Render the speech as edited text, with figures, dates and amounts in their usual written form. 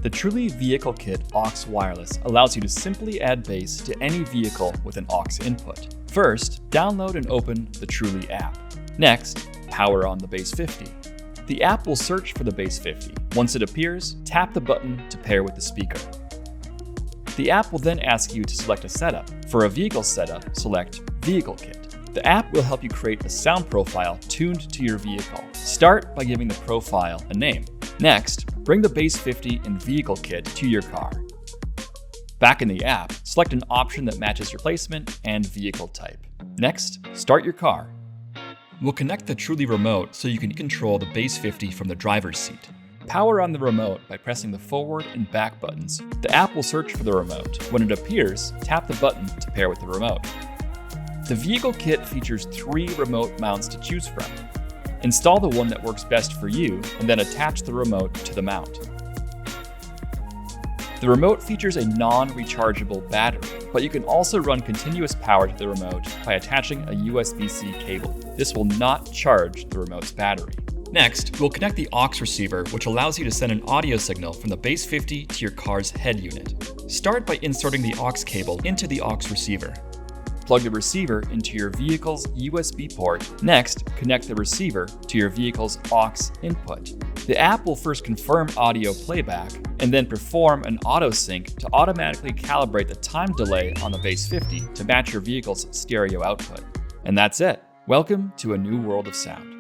The Trulli Vehicle Kit AUX Wireless allows you to simply add bass to any vehicle with an AUX input. First, download and open the Trulli app. Next, power on the Bass50. The app will search for the Bass50. Once it appears, tap the button to pair with the speaker. The app will then ask you to select a setup. For a vehicle setup, select Vehicle Kit. The app will help you create a sound profile tuned to your vehicle. Start by giving the profile a name. Next, bring the Bass50 and Vehicle Kit to your car. Back in the app, select an option that matches your placement and vehicle type. Next, start your car. We'll connect the Trulli remote so you can control the Bass50 from the driver's seat. Power on the remote by pressing the forward and back buttons. The app will search for the remote. When it appears, tap the button to pair with the remote. The Vehicle Kit features 3 remote mounts to choose from. Install the one that works best for you and then attach the remote to the mount. The remote features a non-rechargeable battery, but you can also run continuous power to the remote by attaching a USB-C cable. This will not charge the remote's battery. Next, we'll connect the AUX receiver, which allows you to send an audio signal from the Bass50 to your car's head unit. Start by inserting the AUX cable into the AUX receiver. Plug the receiver into your vehicle's USB port. Next, connect the receiver to your vehicle's AUX input. The app will first confirm audio playback and then perform an auto sync to automatically calibrate the time delay on the Bass50 to match your vehicle's stereo output. And that's it. Welcome to a new world of sound.